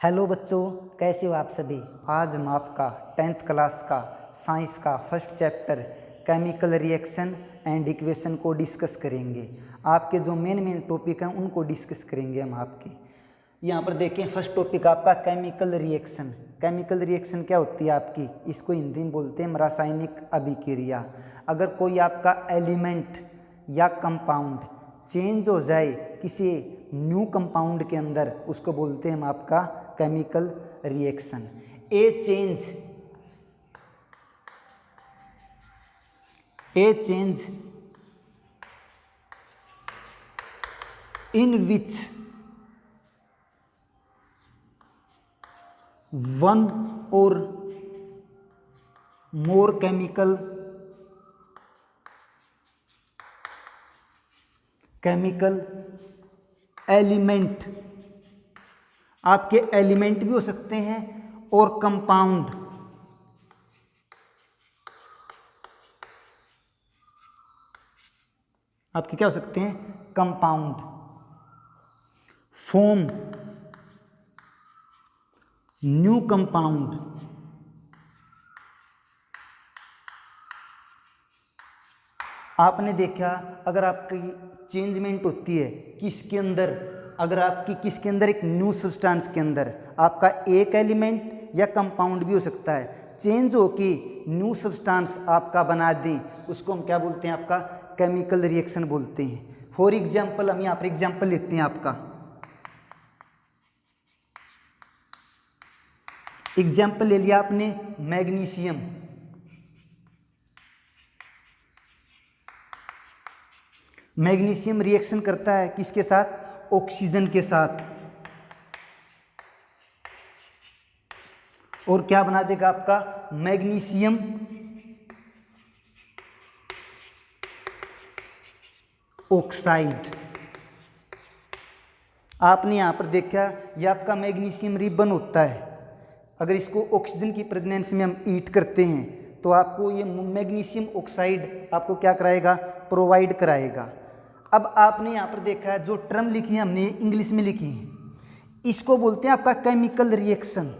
Hello बच्चों, कैसे हो आप सभी। आज हम आपका 10th क्लास का साइंस का first chapter chemical reaction and equation को डिस्कस करेंगे। आपके जो मेन टॉपिक हैं उनको डिस्कस करेंगे हम आपके। यहाँ पर देखें, फर्स्ट टॉपिक आपका केमिकल रिएक्शन। केमिकल रिएक्शन क्या होती है आपकी, इसको हिंदी में बोलते हैं रासायनिक अभिक्रिया। अगर कोई आपका एलिमेंट या कंपाउंड चेंज हो जाए किसी न्यू कंपाउंड के अंदर, उसको बोलते हैं हम आपका chemical reaction. A change in which one और मोर केमिकल एलिमेंट, आपके एलिमेंट भी हो सकते हैं और कंपाउंड आपके क्या हो सकते हैं, कंपाउंड फॉर्म न्यू कंपाउंड। आपने देखा, अगर आपकी चेंजमेंट होती है किसके अंदर, अगर आपकी किसके अंदर, एक न्यू सब्सटेंस के अंदर, आपका एक एलिमेंट या कंपाउंड भी हो सकता है, चेंज हो कि न्यू सब्सटेंस आपका बना दें, उसको हम क्या बोलते हैं, आपका केमिकल रिएक्शन बोलते हैं। फॉर एग्जाम्पल, हम यहाँ पर एग्जाम्पल लेते हैं आपका। एग्जाम्पल ले लिया आपने मैग्नीशियम। मैग्नीशियम रिएक्शन करता है किसके साथ, ऑक्सीजन के साथ, और क्या बना देगा आपका मैग्नीशियम ऑक्साइड। आपने यहां पर देखा, यह आपका मैग्नीशियम रिबन होता है। अगर इसको ऑक्सीजन की प्रेजेंस में हम ईट करते हैं तो आपको ये मैग्नीशियम ऑक्साइड आपको क्या कराएगा, प्रोवाइड कराएगा। अब आपने यहाँ पर देखा है, जो टर्म लिखी है हमने इंग्लिश में लिखी है, इसको बोलते हैं आपका केमिकल रिएक्शन।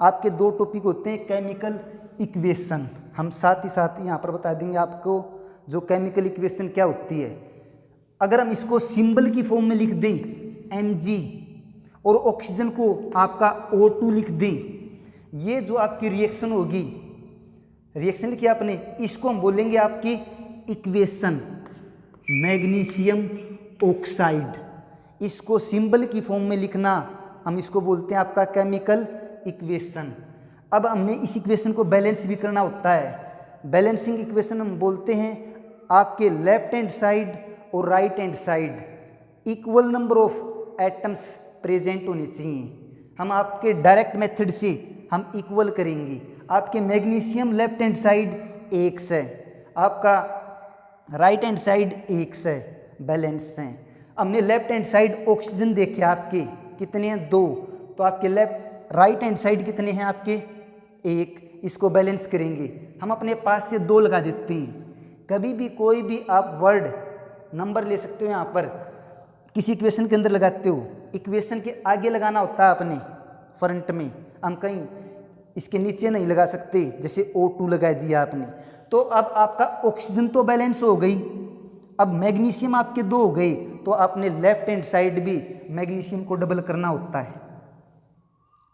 आपके दो टॉपिक होते हैं, केमिकल इक्वेशन, हम साथ ही साथ यहाँ पर बता देंगे आपको जो केमिकल इक्वेशन क्या होती है। अगर हम इसको सिंबल की फॉर्म में लिख दें Mg, और ऑक्सीजन को आपका O2 लिख दें, ये जो आपकी रिएक्शन होगी, रिएक्शन लिखी आपने, इसको हम बोलेंगे आपकी इक्वेशन मैग्नीशियम ऑक्साइड। इसको सिंबल की फॉर्म में लिखना, हम इसको बोलते हैं आपका केमिकल इक्वेशन। अब हमने इस इक्वेशन को बैलेंस भी करना होता है। बैलेंसिंग इक्वेशन हम बोलते हैं आपके लेफ्ट हैंड साइड और right hand side equal number of atoms present होने चाहिए। हम आपके डायरेक्ट मेथड से हम इक्वल करेंगे। आपके मैग्नीशियम लेफ्ट हैंड साइड 1 है, आपका राइट हैंड साइड 1 है, बैलेंस हैं। हमने लेफ्ट हैंड साइड ऑक्सीजन देखे आपके कितने हैं, 2, तो आपके राइट हैंड साइड कितने हैं आपके, 1। इसको बैलेंस करेंगे, हम अपने पास से 2 लगा देते हैं। कभी भी कोई भी आप वर्ड नंबर ले सकते हो, यहाँ पर किसी इक्वेशन के अंदर लगाते हो, इक्वेशन के आगे लगाना होता है अपने फ्रंट में, हम कहीं इसके नीचे नहीं लगा सकते। जैसे O2 लगा दिया आपने, तो अब आपका ऑक्सीजन तो बैलेंस हो गई। अब मैग्नीशियम आपके 2 हो गए, तो आपने लेफ्ट हैंड साइड भी मैग्नीशियम को डबल करना होता है।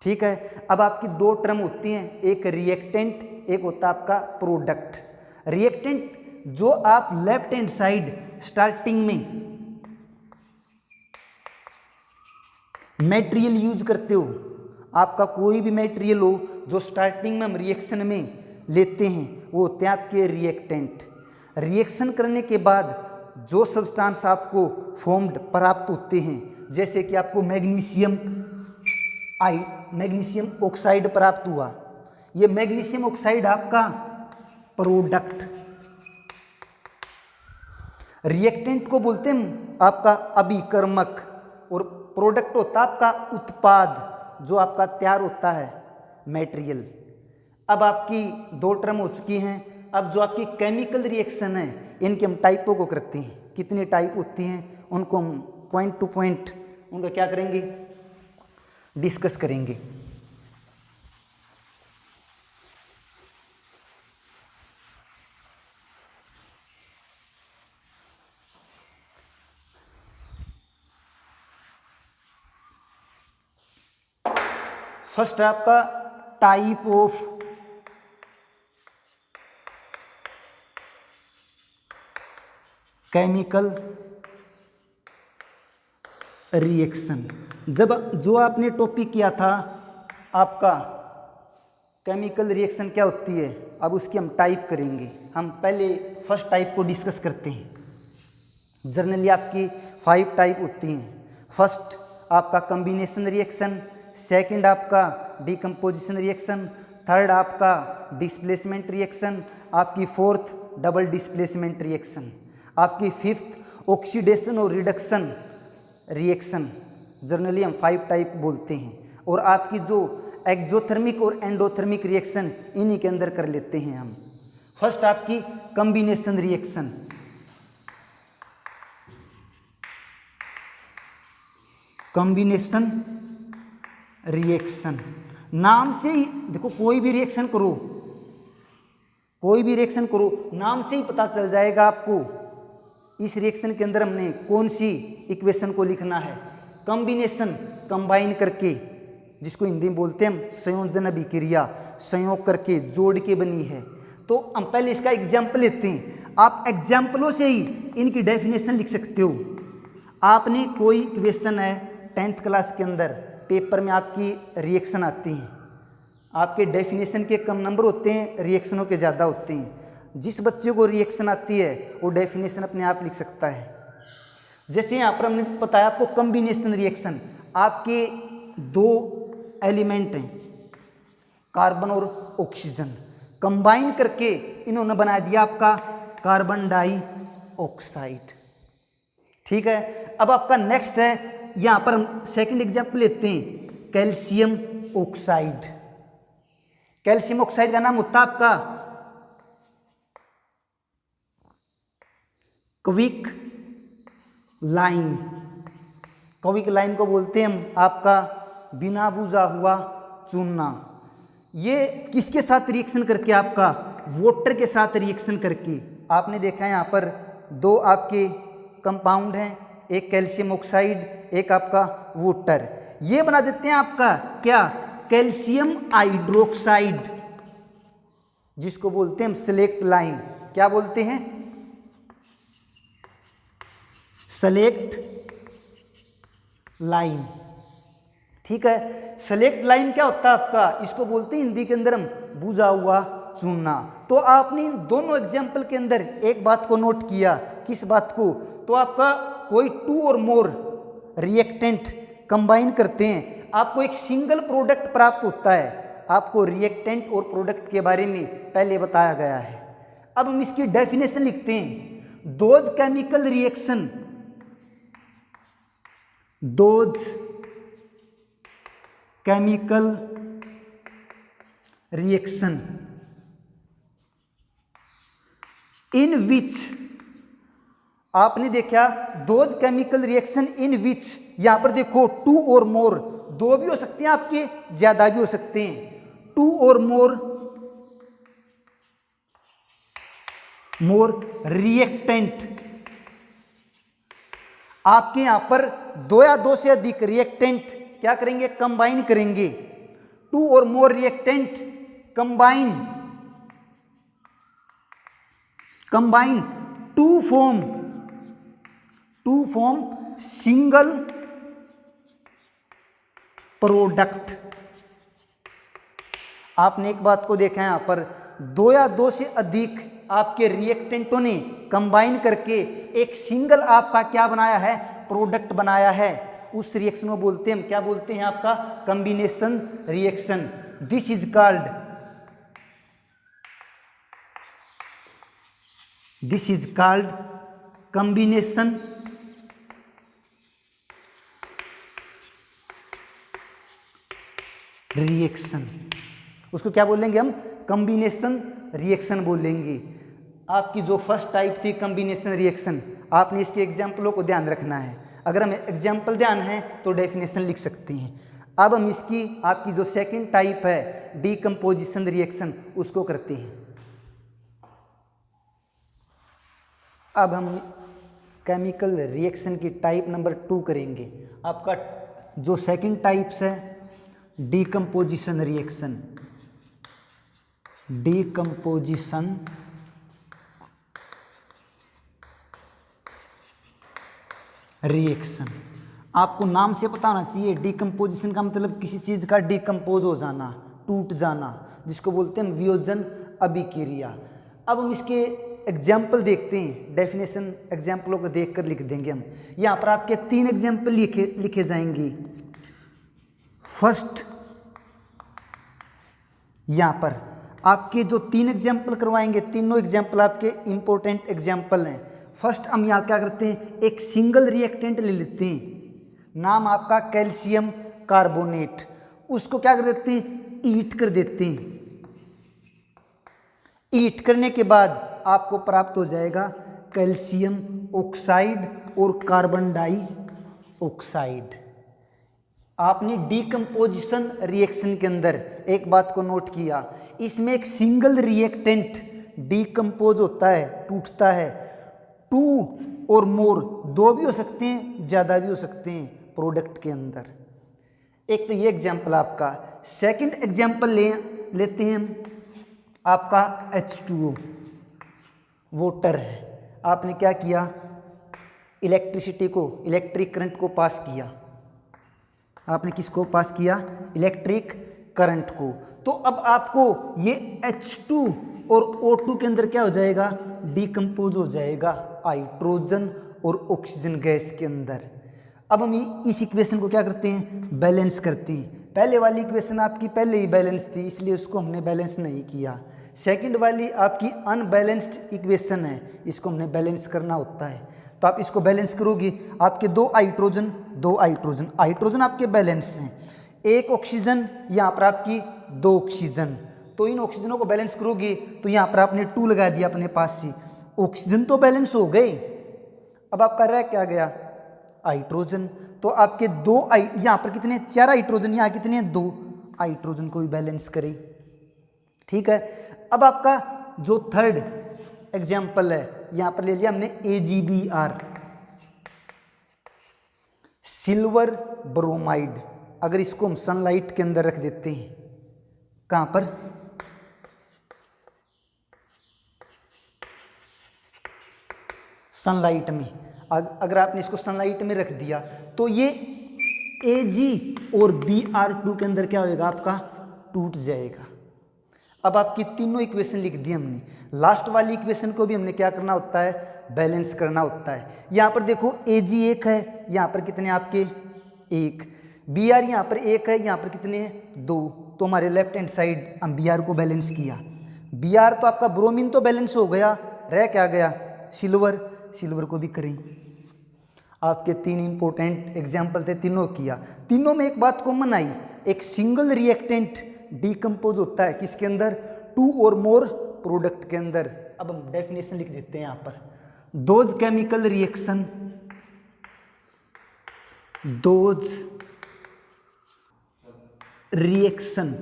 ठीक है। अब आपकी 2 टर्म होती हैं, एक रिएक्टेंट, एक होता है आपका प्रोडक्ट। रिएक्टेंट जो आप लेफ्ट हैंड साइड स्टार्टिंग में मटेरियल यूज करते हो, आपका कोई भी मटेरियल हो जो स्टार्टिंग में हम रिएक्शन में लेते हैं, वो होते हैं आपके रिएक्टेंट। रिएक्शन करने के बाद जो सब्सटेंस आपको फॉर्म्ड प्राप्त होते हैं, जैसे कि आपको मैग्नीशियम ऑक्साइड प्राप्त हुआ, ये मैग्नीशियम ऑक्साइड आपका प्रोडक्ट। रिएक्टेंट को बोलते हैं आपका अभिकर्मक, और प्रोडक्ट होता है आपका उत्पाद जो आपका तैयार होता है मटेरियल। अब आपकी 2 टर्म हो चुकी हैं। अब जो आपकी केमिकल रिएक्शन है, इनके हम टाइपों को करते हैं। कितनी टाइप होती हैं उनको हम पॉइंट टू पॉइंट उनका क्या करेंगे, डिस्कस करेंगे। फर्स्ट है आपका टाइप ऑफ केमिकल रिएक्शन। जब जो आपने टॉपिक किया था आपका केमिकल रिएक्शन क्या होती है, अब उसकी हम टाइप करेंगे। हम पहले फर्स्ट टाइप को डिस्कस करते हैं। जनरली आपकी 5 टाइप होती हैं। फर्स्ट आपका कॉम्बिनेशन रिएक्शन, सेकंड आपका डिकम्पोजिशन रिएक्शन, थर्ड आपका डिस्प्लेसमेंट रिएक्शन, आपकी फोर्थ डबल डिस्प्लेसमेंट रिएक्शन, आपकी फिफ्थ ऑक्सीडेशन और रिडक्शन रिएक्शन। जनरली हम 5 टाइप बोलते हैं। और आपकी जो एक्जोथर्मिक और एंडोथर्मिक रिएक्शन इन्हीं के अंदर कर लेते हैं हम। फर्स्ट आपकी कॉम्बिनेशन रिएक्शन। कॉम्बिनेशन रिएक्शन नाम से ही देखो, कोई भी रिएक्शन करो, कोई भी रिएक्शन करो, नाम से ही पता चल जाएगा आपको इस रिएक्शन के अंदर हमने कौन सी इक्वेशन को लिखना है। कॉम्बिनेशन कंबाइन करके, जिसको हिंदी में बोलते हैं हम संयोजन अभिक्रिया, संयोग करके जोड़ के बनी है। तो हम पहले इसका एग्जाम्पल लेते हैं। आप एग्जाम्पलों से ही इनकी डेफिनेशन लिख सकते हो। आपने कोई इक्वेशन है 10th क्लास के अंदर, पेपर में आपकी रिएक्शन आती हैं, आपके डेफिनेशन के कम नंबर होते हैं, रिएक्शनों के ज़्यादा होते हैं। जिस बच्चे को रिएक्शन आती है वो डेफिनेशन अपने आप लिख सकता है। जैसे यहाँ पर हमने बताया आपको कॉम्बिनेशन रिएक्शन, आपके 2 एलिमेंट हैं कार्बन और ऑक्सीजन, कंबाइन करके इन्होंने बना दिया आपका कार्बन डाइऑक्साइड। ठीक है। अब आपका नेक्स्ट है, यहाँ पर हम सेकंड एग्जाम्पल लेते हैं कैल्शियम ऑक्साइड। कैल्शियम ऑक्साइड का नाम होता है आपका क्विक लाइम। क्विक लाइम को बोलते हैं हम आपका बिना बुझा हुआ चूना। ये किसके साथ रिएक्शन करके, आपका वाटर के साथ रिएक्शन करके। आपने देखा है यहाँ पर 2 आपके कंपाउंड हैं, एक कैल्शियम ऑक्साइड, एक आपका वाटर। ये बना देते हैं आपका क्या, कैल्शियम हाइड्रोक्साइड, जिसको बोलते हैं हम सेलेक्ट लाइम। क्या बोलते हैं, सेलेक्ट लाइम। ठीक है। सेलेक्ट लाइम क्या होता है आपका, इसको बोलते हैं हिंदी के अंदर हम बुझा हुआ चूना। तो आपने इन दोनों एग्जाम्पल के अंदर एक बात को नोट किया, किस बात को, तो आपका कोई 2 और मोर रिएक्टेंट कंबाइन करते हैं, आपको एक सिंगल प्रोडक्ट प्राप्त होता है। आपको रिएक्टेंट और प्रोडक्ट के बारे में पहले बताया गया है। अब हम इसकी डेफिनेशन लिखते हैं। Those chemical reaction, those chemical reaction in which, आपने देखा those chemical reaction in which, यहां पर देखो 2 और मोर, 2 भी हो सकते हैं आपके, ज्यादा भी हो सकते हैं। 2 और मोर रिएक्टेंट, आपके यहां पर 2 या 2 से अधिक रिएक्टेंट क्या करेंगे, कंबाइन करेंगे। 2 or more reactant combine to form single product. आपने एक बात को देखा है यहां पर, 2 या 2 से अधिक आपके रिएक्टेंटों ने कंबाइन करके एक सिंगल आपका क्या बनाया है, प्रोडक्ट बनाया है। उस रिएक्शन को बोलते हैं हम, क्या बोलते हैं आपका, combination reaction. This is called combination reaction. उसको क्या बोलेंगे हम, कॉम्बिनेशन रिएक्शन बोलेंगे। आपकी जो फर्स्ट टाइप थी कॉम्बिनेशन रिएक्शन, आपने इसके एग्जाम्पलों को ध्यान रखना है। अगर हमें एग्जाम्पल ध्यान है तो डेफिनेशन लिख सकते हैं। अब हम इसकी आपकी जो सेकंड टाइप है डीकम्पोजिशन रिएक्शन उसको करते हैं। अब हम केमिकल रिएक्शन की टाइप नंबर 2 करेंगे। आपका जो सेकंड टाइप्स है डीकम्पोजिशन रिएक्शन, डीकम्पोजिशन रिएक्शन। आपको नाम से पता होना चाहिए डीकम्पोजिशन का मतलब किसी चीज़ का डीकम्पोज हो जाना, टूट जाना, जिसको बोलते हैं वियोजन अभिक्रिया। अब हम इसके एग्जाम्पल देखते हैं, डेफिनेशन एग्जाम्पलों को देखकर लिख देंगे हम। यहाँ पर आपके 3 एग्जाम्पल लिखे जाएंगे। फर्स्ट, यहाँ पर आपके जो 3 एग्जाम्पल करवाएंगे, तीनों एग्जाम्पल आपके इंपॉर्टेंट एग्जाम्पल हैं। फर्स्ट हम यहाँ क्या करते हैं, एक सिंगल रिएक्टेंट ले लेते हैं, नाम आपका कैल्शियम कार्बोनेट, उसको क्या कर देते हैं, ईट कर देते हैं। ईट करने के बाद आपको प्राप्त हो जाएगा कैल्शियम ऑक्साइड और कार्बन डाई ऑक्साइड। आपने डीकम्पोजिशन रिएक्शन के अंदर एक बात को नोट किया, इसमें एक सिंगल रिएक्टेंट डीकम्पोज होता है, टूटता है। 2 और मोर, 2 भी हो सकते हैं, ज़्यादा भी हो सकते हैं प्रोडक्ट के अंदर। एक तो ये एग्जाम्पल आपका। सेकंड एग्जाम्पल लेते हैं हम, आपका H2O वाटर है। आपने क्या किया, इलेक्ट्रिसिटी को, इलेक्ट्रिक करंट को पास किया। आपने किसको पास किया, इलेक्ट्रिक करंट को। तो अब आपको ये H2 और O2 के अंदर क्या हो जाएगा, डीकम्पोज हो जाएगा हाइड्रोजन और ऑक्सीजन गैस के अंदर। अब हम इस इक्वेशन को क्या करते हैं, बैलेंस करते हैं। पहले वाली इक्वेशन आपकी पहले ही बैलेंस थी, इसलिए उसको हमने बैलेंस नहीं किया। सेकंड वाली आपकी अनबैलेंस्ड इक्वेशन है, इसको हमने बैलेंस करना होता है। तो आप इसको बैलेंस करोगे, आपके 2 हाइड्रोजन, 2 हाइड्रोजन, हाइड्रोजन आपके बैलेंस हैं, 1 ऑक्सीजन, यहाँ पर आपकी 2 ऑक्सीजन। तो इन ऑक्सीजनों को बैलेंस करोगे तो यहाँ पर आपने 2 लगा दिया अपने पास से, ऑक्सीजन तो बैलेंस हो गए। अब आपका रह क्या गया, हाइड्रोजन। तो आपके 2 यहाँ पर कितने, 4 हाइड्रोजन, यहाँ कितने, 2 हाइड्रोजन को भी बैलेंस करें। ठीक है। अब आपका जो थर्ड एग्जाम्पल है, यहाँ पर ले लिया हमने AgBr, सिल्वर ब्रोमाइड। अगर इसको हम सनलाइट के अंदर रख देते हैं, कहाँ पर, सनलाइट में, अगर आपने इसको सनलाइट में रख दिया तो ये Ag और Br2 के अंदर क्या होएगा, आपका टूट जाएगा। अब आपकी तीनों इक्वेशन लिख दी हमने। लास्ट वाली इक्वेशन को भी हमने क्या करना होता है, बैलेंस करना होता है। यहाँ पर देखो Ag 1 है, यहाँ पर कितने आपके 1, Br यहाँ पर 1 है, यहाँ पर कितने हैं 2। तो हमारे लेफ्ट हैंड साइड हम Br को बैलेंस किया। Br तो आपका ब्रोमीन तो बैलेंस हो गया, रह क्या गया, सिल्वर, सिल्वर को भी करें। आपके 3 इंपॉर्टेंट एग्जाम्पल थे, तीनों किया। तीनों में एक बात कॉमन आई, एक सिंगल रिएक्टेंट डीकम्पोज होता है किसके अंदर, 2 और मोर प्रोडक्ट के अंदर। अब हम डेफिनेशन लिख देते हैं यहाँ पर, those chemical reaction, those reaction,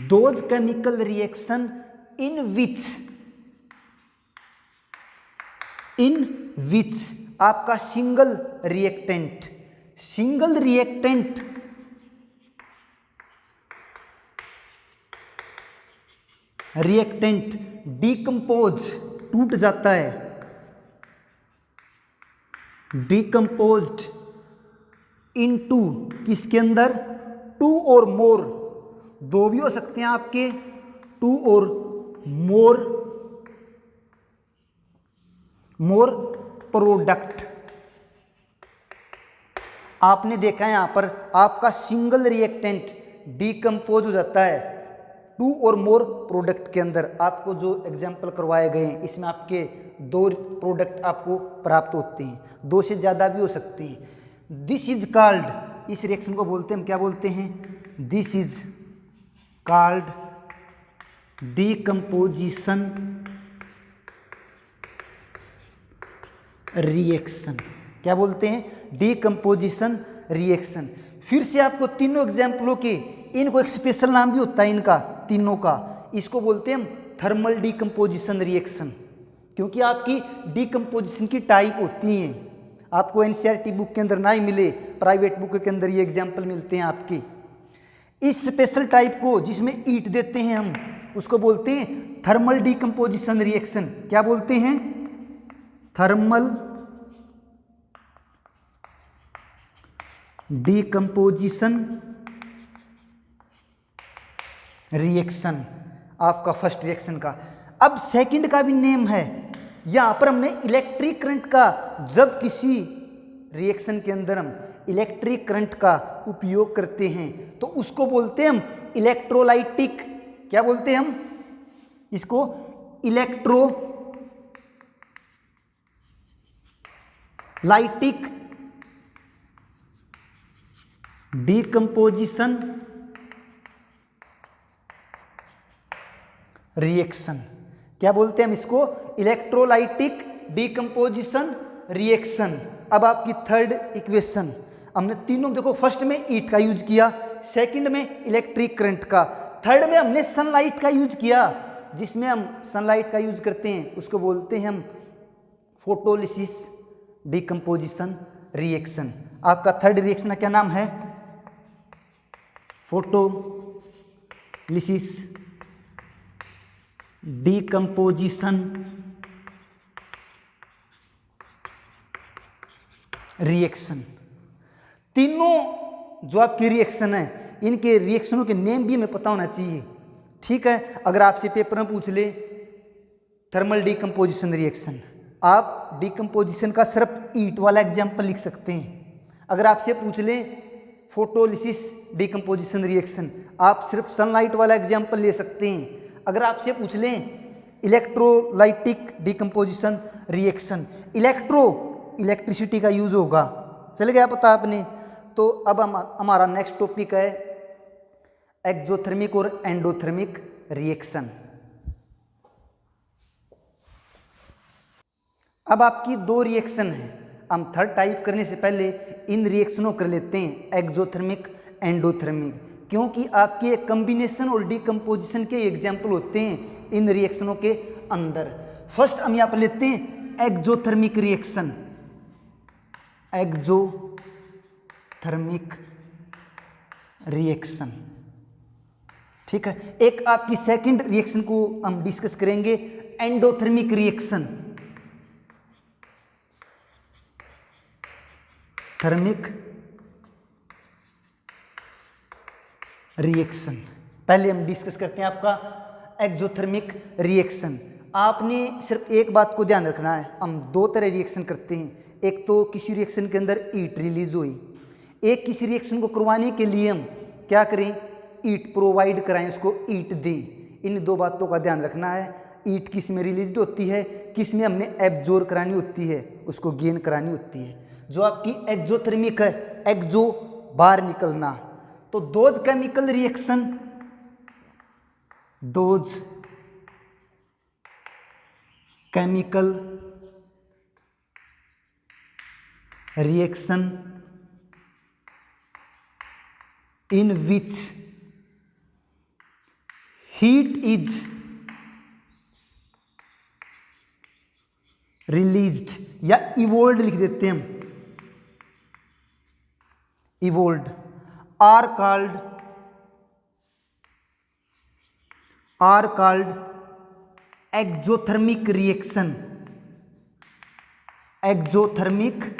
those chemical reaction in which आपका सिंगल रिएक्टेंट डीकम्पोज, टूट जाता है, डीकम्पोज्ड इनटू किसके अंदर, 2 और मोर, 2 भी हो सकते हैं आपके, 2 और मोर प्रोडक्ट। आपने देखा है यहाँ पर आपका सिंगल रिएक्टेंट डीकम्पोज हो जाता है 2 और मोर प्रोडक्ट के अंदर। आपको जो एग्जाम्पल करवाए गए हैं इसमें आपके 2 प्रोडक्ट आपको प्राप्त होते हैं, 2 से ज़्यादा भी हो सकते हैं। दिस इज कॉल्ड, इस रिएक्शन को बोलते हैं, हम क्या बोलते हैं, this is called decomposition reaction. क्या बोलते हैं, डीकम्पोजिशन रिएक्शन। फिर से आपको तीनों एग्जाम्पलों के इनको एक स्पेशल नाम भी होता है इनका तीनों का। इसको बोलते हैं हम थर्मल डिकम्पोजिशन रिएक्शन, क्योंकि आपकी डिकम्पोजिशन की टाइप होती हैं। आपको एनसीईआरटी बुक के अंदर ना ही मिले, प्राइवेट बुक के अंदर ये एग्जाम्पल मिलते हैं आपके। इस स्पेशल टाइप को जिसमें ईट देते हैं हम, उसको बोलते हैं थर्मल डिकम्पोजिशन रिएक्शन। क्या बोलते हैं? थर्मल डिकम्पोजिशन रिएक्शन, आपका फर्स्ट रिएक्शन का। अब सेकंड का भी नेम है। यहां पर हमने इलेक्ट्रिक करंट का, जब किसी रिएक्शन के अंदर हम इलेक्ट्रिक करंट का उपयोग करते हैं तो उसको बोलते हैं हम इलेक्ट्रोलाइटिक। क्या बोलते हैं हम इसको? Electrolytic decomposition reaction. क्या बोलते हैं हम इसको? Electrolytic decomposition reaction. अब आपकी थर्ड इक्वेशन, हमने तीनों देखो, फर्स्ट में ईट का यूज किया, सेकंड में इलेक्ट्रिक करंट का, थर्ड में हमने सनलाइट का यूज किया। जिसमें हम सनलाइट का यूज करते हैं उसको बोलते हैं हम फोटोलिसिस डिकम्पोजिशन रिएक्शन। आपका थर्ड रिएक्शन का क्या नाम है? Photolysis decomposition reaction. तीनों जो आपकी रिएक्शन है, इनके रिएक्शनों के नेम भी हमें पता होना चाहिए, ठीक है। अगर आपसे पेपर में पूछ ले थर्मल डिकम्पोजिशन रिएक्शन, आप डिकम्पोजिशन का सिर्फ ईट वाला एग्जाम्पल लिख सकते हैं। अगर आपसे पूछ ले फोटोलिसिस डिकम्पोजिशन रिएक्शन, आप सिर्फ सनलाइट वाला एग्जाम्पल ले सकते हैं। अगर आपसे पूछ लें इलेक्ट्रोलाइटिक डिकम्पोजिशन रिएक्शन, इलेक्ट्रिसिटी का यूज होगा, चल गया पता आपने। तो अब हमारा नेक्स्ट टॉपिक है एक्सोथर्मिक और एंडोथर्मिक रिएक्शन। अब आपकी दो रिएक्शन है, हम थर्ड टाइप करने से पहले इन रिएक्शनों कर लेते हैं एग्जोथर्मिक एंडोथर्मिक, क्योंकि आपके एक कम्बिनेशन और डिकम्पोजिशन के एग्जाम्पल होते हैं इन रिएक्शनों के अंदर। फर्स्ट हम यहाँ पर लेते हैं एक्सोथर्मिक रिएक्शन, एक्सोथर्मिक रिएक्शन, ठीक है। एक आपकी सेकंड रिएक्शन को हम डिस्कस करेंगे एंडोथर्मिक रिएक्शन, थर्मिक रिएक्शन। पहले हम डिस्कस करते हैं आपका एक्सोथर्मिक रिएक्शन। आपने सिर्फ एक बात को ध्यान रखना है, हम दो तरह रिएक्शन करते हैं। एक तो किसी रिएक्शन के अंदर ईट रिलीज हुई, एक किसी रिएक्शन को करवाने के लिए हम क्या करें, ईट प्रोवाइड कराएं, उसको ईट दें। इन दो बातों का ध्यान रखना है। ईट किस में रिलीज होती है, किस में हमने एब्जॉर्ब करानी होती है, उसको गेन करानी होती है। जो आपकी एक्सोथर्मिक है, एक्सो बाहर निकलना, तो those chemical reaction, those chemical reaction in which heat is released, या evolved लिख देते हैं हम, evolved are called exothermic reaction, exothermic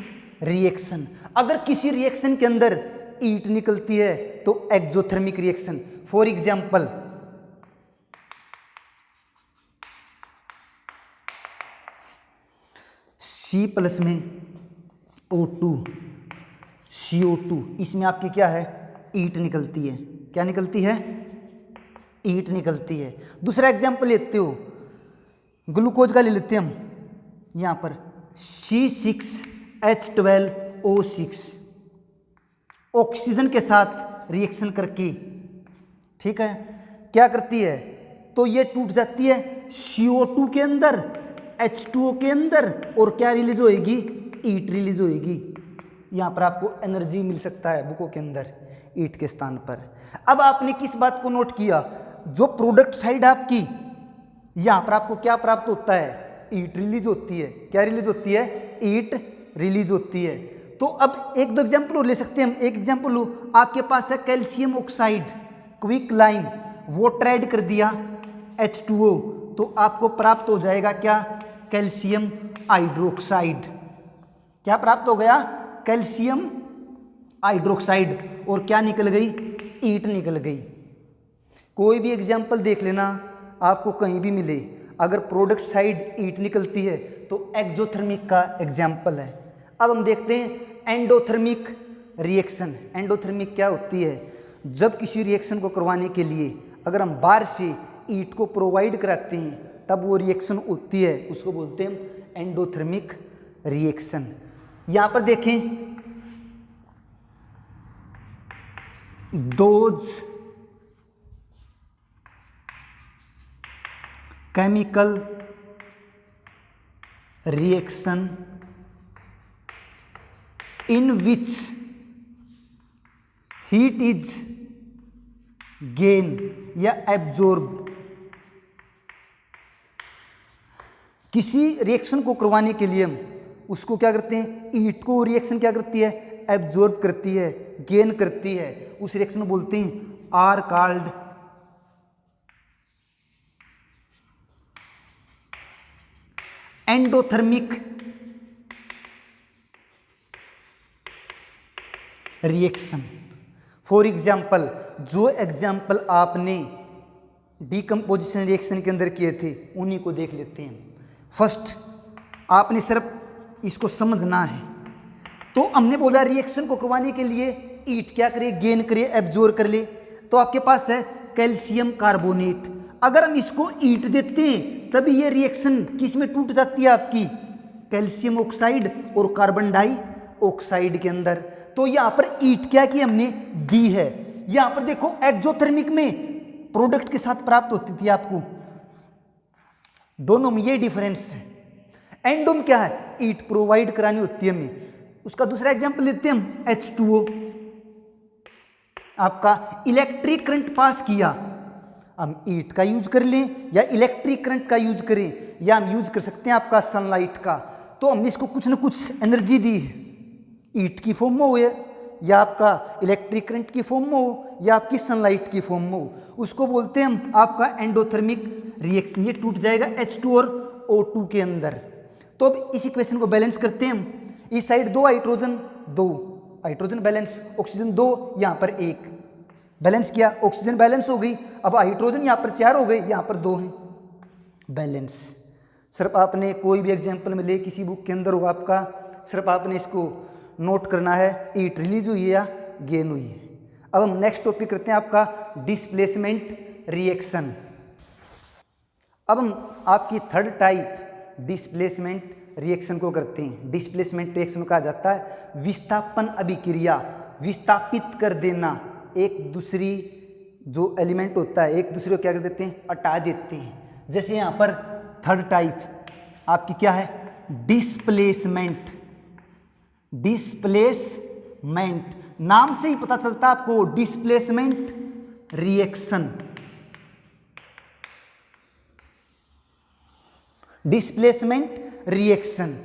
reaction। अगर किसी रिएक्शन के अंदर ईट निकलती है तो exothermic reaction. For example C plus में O2 CO2, इसमें आपकी क्या है, ईट निकलती है। क्या निकलती है? ईट निकलती है। दूसरा एग्जाम्पल लेते हो, ग्लूकोज का ले लेते हैं हम, यहाँ पर C6H12O6 ऑक्सीजन के साथ रिएक्शन करके, ठीक है, क्या करती है, तो ये टूट जाती है CO2 के अंदर, H2O के अंदर, और क्या रिलीज होएगी, ईट रिलीज होएगी। यहाँ पर आपको एनर्जी मिल सकता है बुकों के अंदर ईट के स्थान पर। अब आपने किस बात को नोट किया, जो प्रोडक्ट साइड आपकी, यहाँ पर आपको क्या प्राप्त होता है, ईट रिलीज होती है। क्या रिलीज होती है, ईट रिलीज होती है। तो अब एक दो एग्जाम्पल और ले सकते हैं हम। एक एग्जाम्पल लो, आपके पास है calcium oxide quick lime, water add कर दिया H2O, तो आपको प्राप्त हो जाएगा क्या, कैल्शियम हाइड्रोक्साइड। क्या प्राप्त हो गया, कैल्शियम हाइड्रोक्साइड, और क्या निकल गई, ईट निकल गई। कोई भी एग्जाम्पल देख लेना, आपको कहीं भी मिले, अगर प्रोडक्ट साइड ईट निकलती है तो एक्जोथर्मिक का एग्जाम्पल है। अब हम देखते हैं एंडोथर्मिक रिएक्शन। एंडोथर्मिक क्या होती है, जब किसी रिएक्शन को करवाने के लिए अगर हम बाहर से ईट को प्रोवाइड कराते हैं तब वो रिएक्शन होती है, उसको बोलते हैं एंडोथर्मिक रिएक्शन। यहाँ पर देखें, those chemical reaction in which heat is gain या absorb। किसी रिएक्शन को करवाने के लिए हम उसको क्या करते हैं, ईट को रिएक्शन क्या करती है, एब्जॉर्ब करती है, गेन करती है, उस रिएक्शन को बोलते हैं are called endothermic reaction. For example, जो एग्जाम्पल आपने डीकम्पोजिशन रिएक्शन के अंदर किए थे उन्हीं को देख लेते हैं। फर्स्ट आपने सिर्फ इसको समझना है। तो हमने बोला रिएक्शन को करवाने के लिए ईट क्या करे, गेन करे, एब्जॉर्ब कर ले। तो आपके पास है कैल्शियम कार्बोनेट, अगर हम इसको ईट देते हैं तभी ये रिएक्शन किस में टूट जाती है आपकी, कैल्शियम ऑक्साइड और कार्बन डाई ऑक्साइड के अंदर। तो यहाँ पर ईट क्या की हमने, दी है। यहाँ पर देखो एक्जोथर्मिक में प्रोडक्ट के साथ प्राप्त होती थी आपको, दोनों में ये डिफरेंस है। एंडोम क्या है, ईट प्रोवाइड करानी होती है हमें। उसका दूसरा एग्जांपल लेते हैं हम, H2O। आपका इलेक्ट्रिक करंट पास किया, हम ईट का यूज कर लें या इलेक्ट्रिक करंट का यूज करें, या हम यूज कर सकते हैं आपका सनलाइट का। तो हमने इसको कुछ ना कुछ एनर्जी दी है, ईट की फॉर्म में हो या आपका इलेक्ट्रिक करंट की फॉर्म में हो या आपकी सनलाइट की फॉर्म में हो, उसको बोलते हैं हम आपका एंडोथर्मिक रिएक्शन। ये टूट जाएगा H2 और O2 के अंदर। तो अब इस इक्वेशन को बैलेंस करते हैं हम। इस side 2 hydrogen, 2 hydrogen balance, oxygen 2, यहाँ पर 1 बैलेंस किया, ऑक्सीजन बैलेंस हो गई। अब हाइड्रोजन यहाँ पर 4 हो गए, यहाँ पर 2 हैं बैलेंस। सिर्फ आपने कोई भी एग्जाम्पल में ले, किसी बुक के अंदर हो आपका, सिर्फ आपने इसको नोट करना है, ईट रिलीज हुई है या गेन हुई है। अब हम नेक्स्ट टॉपिक करते हैं आपका डिस्प्लेसमेंट रिएक्शन। अब हम आपकी थर्ड टाइप डिस्प्लेसमेंट रिएक्शन को करते हैं। डिस्प्लेसमेंट रिएक्शन कहा जाता है विस्थापन अभिक्रिया, विस्थापित कर देना। एक दूसरी जो एलिमेंट होता है एक दूसरे को क्या कर देते हैं, हटा देते हैं। जैसे यहाँ पर थर्ड टाइप आपकी क्या है, डिस्प्लेसमेंट। डिस्प्लेसमेंट नाम से ही पता चलता है आपको, डिस्प्लेसमेंट रिएक्शन। डिस्प्लेसमेंट रिएक्शन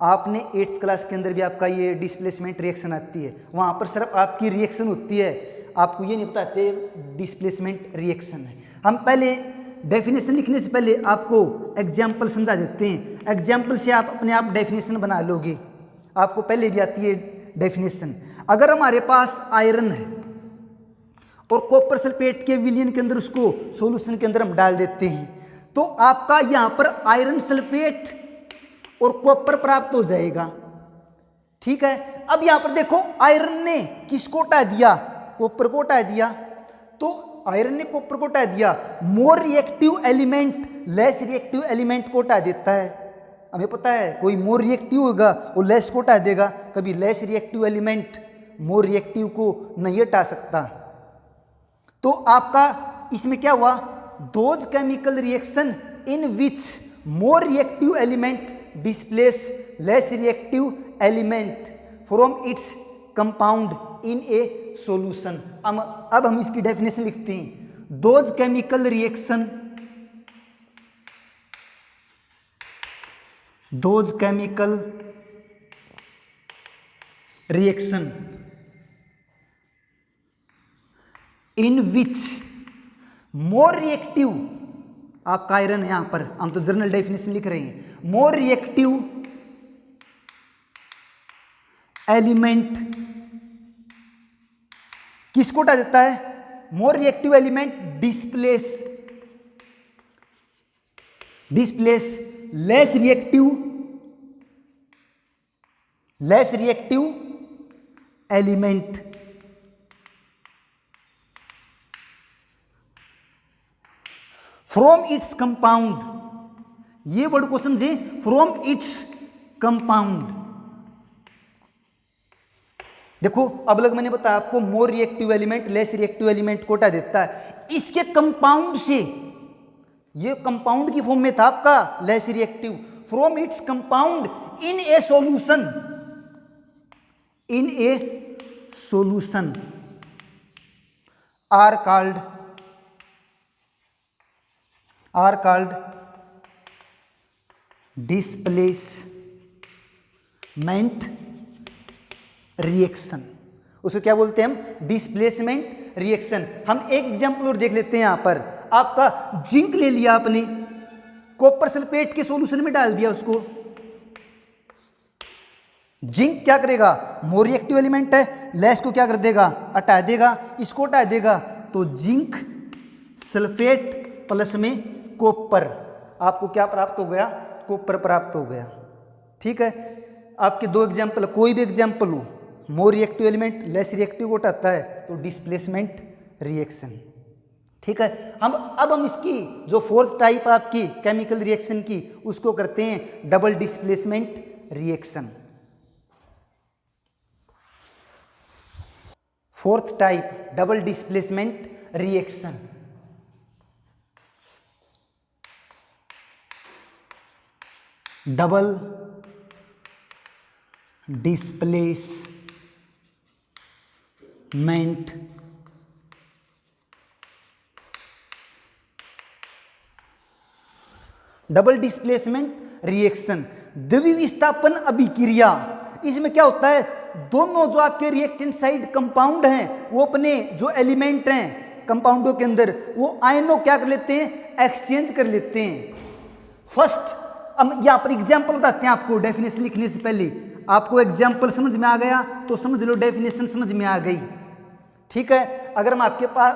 आपने 8th क्लास के अंदर भी आपका ये डिस्प्लेसमेंट रिएक्शन आती है, वहां पर सिर्फ आपकी रिएक्शन होती है, आपको ये नहीं बताते डिस्प्लेसमेंट रिएक्शन है। हम पहले डेफिनेशन लिखने से पहले आपको एग्जाम्पल समझा देते हैं, एग्जाम्पल से आप अपने आप डेफिनेशन बना लोगे। आपको पहले भी आती है डेफिनेशन। अगर हमारे पास आयरन है और कॉपर सल्फेट के विलयन के अंदर उसको सॉल्यूशन के अंदर हम डाल देते हैं, तो आपका यहाँ पर आयरन सल्फेट और कॉपर प्राप्त हो जाएगा। ठीक है, अब यहाँ पर देखो आयरन ने किसको हटा दिया, कॉपर को हटा दिया। तो आयरन ने कॉपर को हटा दिया, more reactive element less reactive element को हटा देता है। हमें पता है कोई मोर रिएक्टिव होगा वो लेस को हटा देगा, कभी less reactive element more reactive को नहीं हटा सकता। तो आपका इसमें क्या हुआ, those chemical reaction in which more reactive element displace less reactive element. From its compound in a solution. अब हम इसकी डेफिनेशन लिखते हैं, those chemical reaction, those chemical reaction in which more reactive, आपका आयरन है, यहां पर हम तो जर्नल डेफिनेशन लिख रहे हैं, मोर रिएक्टिव एलिमेंट किसको हटा देता है, more reactive element displace less reactive element. From its compound, ये वर्ड को समझे, फ्रॉम इट्स कंपाउंड। देखो अब लग मैंने बताया आपको, more reactive element less reactive element को हटा देता है, इसके कंपाउंड से, ये कंपाउंड की फॉर्म में था आपका less reactive, from its compound in a solution are called displacement reaction. उसे क्या बोलते हैं हम, डिस्प्लेसमेंट रिएक्शन। हम एक एग्जांपल और देख लेते हैं। यहां पर आपका जिंक ले लिया आपने, कॉपर सल्फेट के सॉल्यूशन में डाल दिया उसको, जिंक क्या करेगा, मोर रिएक्टिव एलिमेंट है, लेस को क्या कर देगा, हटा देगा, इसको हटा देगा, तो जिंक सल्फेट प्लस में कॉपर, आपको क्या प्राप्त हो गया, कॉपर प्राप्त हो गया। ठीक है, आपके दो एग्जाम्पल, कोई भी एग्जाम्पल हो, more reactive element less reactive को हटाता है तो डिस्प्लेसमेंट रिएक्शन। ठीक है, अब हम इसकी जो फोर्थ टाइप आपकी केमिकल रिएक्शन की, उसको करते हैं double displacement reaction. Fourth type double displacement reaction. Double displacement reaction, द्विविस्थापन अभिक्रिया। इसमें क्या होता है, दोनों जो आपके रिएक्टेंट साइड कंपाउंड हैं, वो अपने जो एलिमेंट हैं कंपाउंडों के अंदर, वो आयनों क्या कर लेते हैं, एक्सचेंज कर लेते हैं। फर्स्ट हम यहाँ पर एग्जाम्पल बताते हैं आपको, डेफिनेशन लिखने से पहले आपको एग्जाम्पल समझ में आ गया तो समझ लो डेफिनेशन समझ में आ गई। ठीक है, अगर हम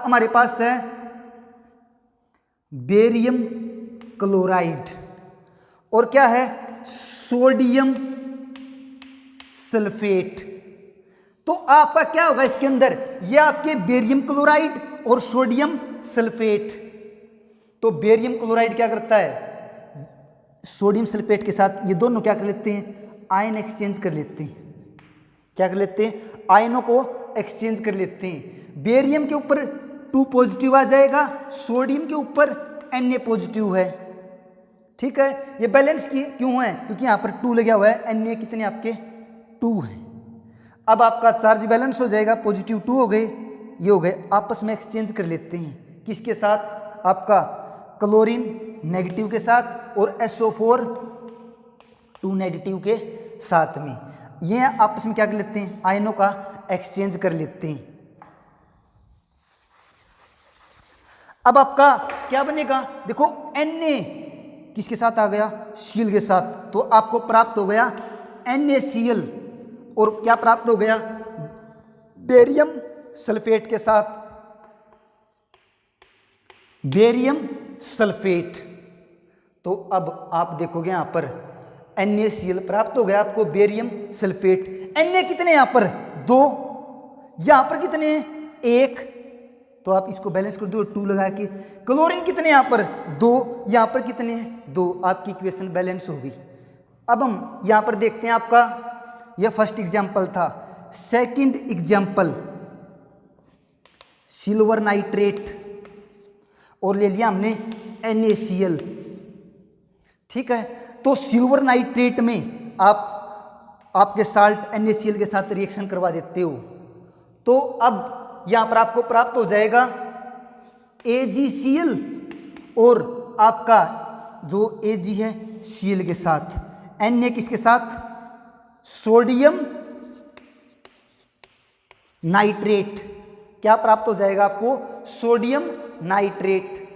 हमारे पास है बेरियम क्लोराइड और क्या है, सोडियम सल्फेट, तो आपका क्या होगा इसके अंदर, ये आपके बेरियम क्लोराइड और सोडियम सल्फेट। तो बेरियम क्लोराइड क्या करता है, सोडियम सल्फेट के साथ ये दोनों क्या कर लेते हैं, आयन एक्सचेंज कर लेते हैं। क्या कर लेते हैं, आयनों को एक्सचेंज कर लेते हैं। बेरियम के ऊपर 2 पॉजिटिव आ जाएगा, सोडियम के ऊपर Na पॉजिटिव है। ठीक है, ये बैलेंस क्यों है, क्योंकि यहाँ पर 2 लगा हुआ है, Na कितने आपके 2 है। अब आपका चार्ज बैलेंस हो जाएगा, पॉजिटिव 2 हो गए, ये हो गए, आपस में एक्सचेंज कर लेते हैं। किसके साथ, आपका क्लोरीन नेगेटिव के साथ और SO4 2 नेगेटिव के साथ में, ये आपस में क्या कर लेते हैं, आयनों का एक्सचेंज कर लेते हैं। अब आपका क्या बनेगा, देखो Na किसके साथ आ गया, Cl के साथ, तो आपको प्राप्त हो गया NaCl, और क्या प्राप्त हो गया, बेरियम सल्फेट के साथ बेरियम सल्फेट। तो अब आप देखोगे यहां पर NaCl प्राप्त हो गया आपको, बेरियम सल्फेट। Na कितने यहां पर 2, यहां पर कितने 1, तो आप इसको बैलेंस कर दो 2 लगा के। क्लोरीन कितने यहां पर 2, यहां पर कितने 2, आपकी इक्वेशन बैलेंस होगी। अब हम यहां पर देखते हैं, आपका यह फर्स्ट एग्जाम्पल था। सेकंड एग्जाम्पल, सिल्वर नाइट्रेट और ले लिया हमने NaCl। ठीक है, तो सिल्वर नाइट्रेट में आप आपके साल्ट NaCl के साथ रिएक्शन करवा देते हो, तो अब यहाँ पर आपको प्राप्त हो जाएगा AgCl और आपका जो Ag है Cl के साथ, Na किसके साथ, सोडियम नाइट्रेट, क्या प्राप्त हो जाएगा आपको, सोडियम नाइट्रेट।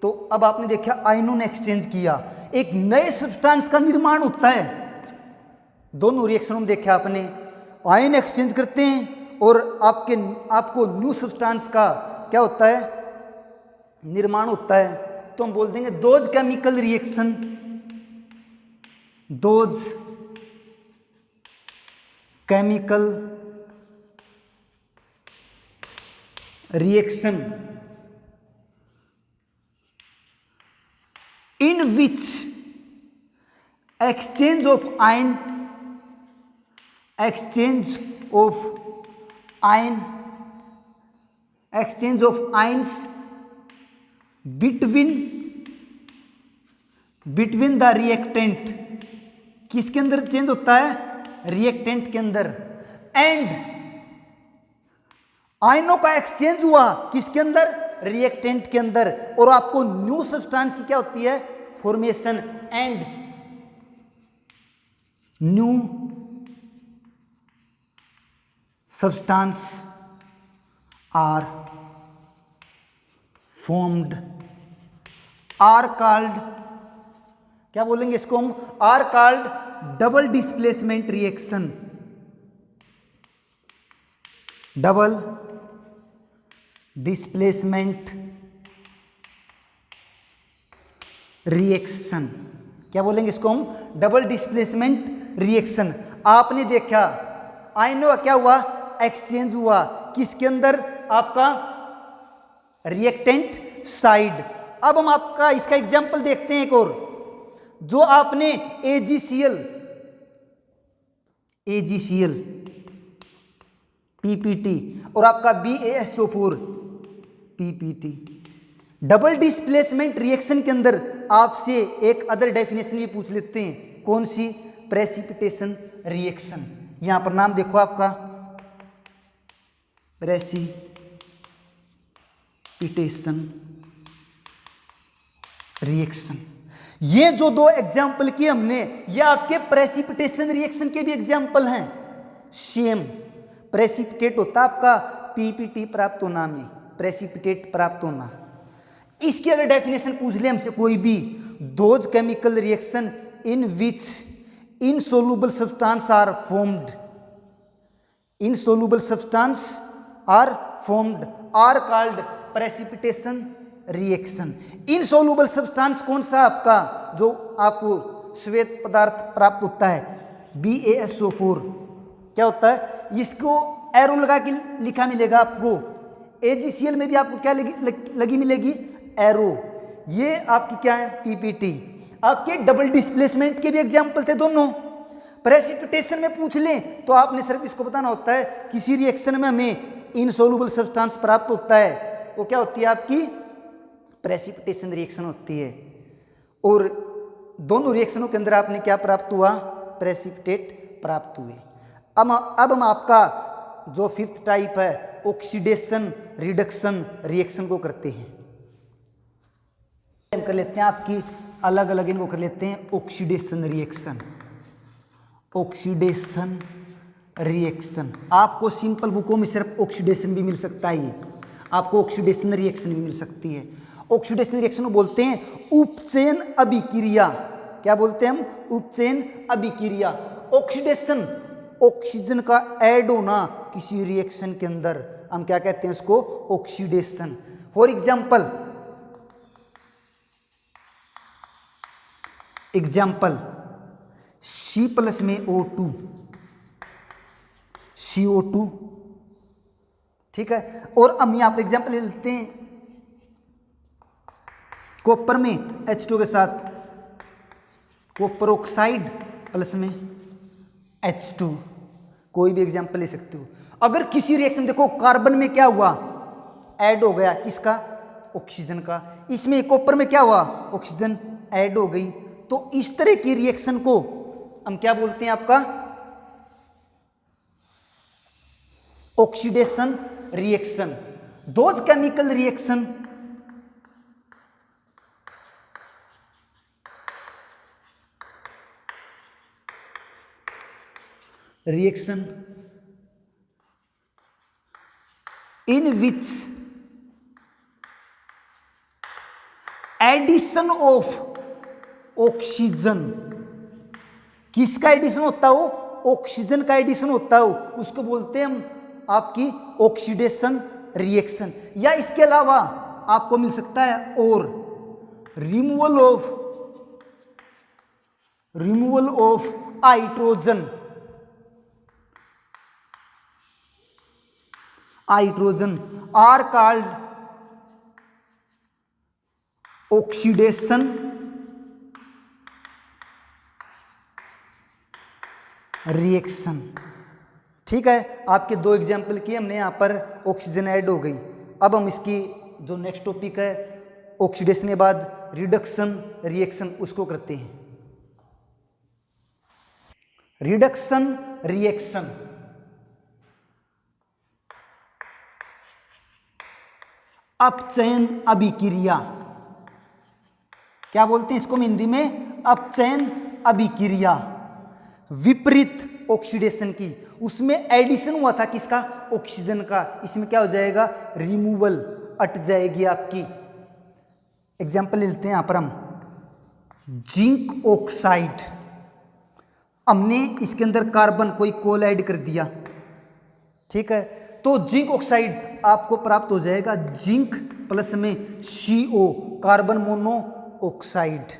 तो अब आपने देखा आयनों ने एक्सचेंज किया, एक नए सब्सटेंस का निर्माण होता है। दोनों रिएक्शनों में देखा आपने, आयन एक्सचेंज करते हैं और आपको न्यू सब्सटेंस का क्या होता है, निर्माण होता है। तो हम बोल देंगे those chemical reaction, those chemical reaction in which exchange of ions between the reactant, किसके अंदर चेंज होता है, रिएक्टेंट के अंदर, एंड आयनों का एक्सचेंज हुआ किसके अंदर, रिएक्टेंट के अंदर, और आपको न्यू सब्सटेंस की क्या होती है, formation, and new substance are formed, are called, क्या बोलेंगे इसको हम, are called double displacement reaction, double displacement reaction, क्या बोलेंगे इसको हम, डबल डिस्प्लेसमेंट रिएक्शन। आपने देखा आयनों का क्या हुआ, एक्सचेंज हुआ किसके अंदर, आपका रिएक्टेंट साइड। अब हम आपका इसका एग्जांपल देखते हैं एक और, जो आपने AgCl PPT और आपका BaSO4 PPT, double displacement reaction के अंदर आपसे एक अदर डेफिनेशन भी पूछ लेते हैं, कौन सी, प्रेसिपिटेशन रिएक्शन। यहां पर नाम देखो आपका, प्रेसिपिटेशन रिएक्शन। ये जो दो एग्जाम्पल किए हमने, ये आपके प्रेसिपिटेशन रिएक्शन के भी एग्जाम्पल हैं। सेम प्रेसिपिटेट होता आपका PPT प्राप्त होना में, प्रेसिपिटेट प्राप्त होना। इसकी अगर डेफिनेशन पूछ ले हमसे कोई भी, those chemical reaction in which insoluble substance are formed, insoluble substance are formed are called precipitation reaction. Insoluble substance कौन सा आपका, जो आपको श्वेत पदार्थ प्राप्त होता है, BaSO4, क्या होता है, इसको एरो लगा के लिखा मिलेगा आपको। AgCl में भी आपको क्या लगी मिलेगी, एरो। ये आपकी क्या है, PPT। आपके डबल डिस्प्लेसमेंट के भी एग्जाम्पल थे दोनों। प्रेसिपिटेशन में पूछ लें तो आपने सिर्फ इसको बताना होता है, किसी रिएक्शन में हमें इनसोल्यूबल सब्सटेंस प्राप्त होता है, वो क्या होती है आपकी, प्रेसिपिटेशन रिएक्शन होती है। और दोनों रिएक्शनों के अंदर आपने क्या प्राप्त हुआ, प्रेसिपिटेट प्राप्त हुए। अब हम आपका जो फिफ्थ टाइप है, ऑक्सीडेशन रिडक्शन रिएक्शन को करते हैं। हम कर लेते हैं आपकी अलग अलग, इनको कर लेते हैं ऑक्सीडेशन रिएक्शन। ऑक्सीडेशन रिएक्शन आपको सिंपल बुकों में सिर्फ ऑक्सीडेशन भी मिल सकता है, ये आपको ऑक्सीडेशन रिएक्शन भी मिल सकती है। ऑक्सीडेशन रिएक्शन को बोलते हैं उपचयन अभिक्रिया। क्या बोलते हैं हम, उपचयन अभिक्रिया। ऑक्सीडेशन, ऑक्सीजन का ऐड होना किसी रिएक्शन के अंदर, हम क्या कहते हैं उसको, ऑक्सीडेशन। फॉर एग्जाम्पल C+ में O2, CO2, ठीक है। और हम यहां पर एग्जाम्पल ले लेते हैं, कॉपर में H2 के साथ कॉपर ऑक्साइड प्लस में H2, कोई भी एग्जाम्पल ले सकते हो। अगर किसी रिएक्शन देखो कार्बन में क्या हुआ, ऐड हो गया किसका, ऑक्सीजन का, इसमें कॉपर में क्या हुआ, ऑक्सीजन ऐड हो गई, तो इस तरह की रिएक्शन को हम क्या बोलते हैं, आपका oxidation reaction. Those chemical reaction in which addition of oxygen, किसका एडिशन होता हो, ऑक्सीजन का एडिशन होता हो, उसको बोलते हैं हम आपकी ऑक्सीडेशन रिएक्शन। या इसके अलावा आपको मिल सकता है और removal of hydrogen are called oxidation reaction. ठीक है, आपके दो एग्जाम्पल किए हमने, यहां पर ऑक्सीजन ऐड हो गई। अब हम इसकी जो नेक्स्ट टॉपिक है ऑक्सीडेशन के बाद रिडक्शन रिएक्शन, उसको करते हैं। रिडक्शन रिएक्शन अपचयन अभिक्रिया, क्या बोलते हैं इसको हिंदी में, अपचयन अभिक्रिया। विपरीत ऑक्सीडेशन की, उसमें एडिशन हुआ था किसका, ऑक्सीजन का, इसमें क्या हो जाएगा, रिमूवल, अट जाएगी आपकी। एग्जाम्पल लेते हैं यहां पर हम, जिंक ऑक्साइड, हमने इसके अंदर कार्बन कोई कोल ऐड कर दिया, ठीक है, तो जिंक ऑक्साइड आपको प्राप्त हो जाएगा, जिंक प्लस में CO, कार्बन मोनो ऑक्साइड।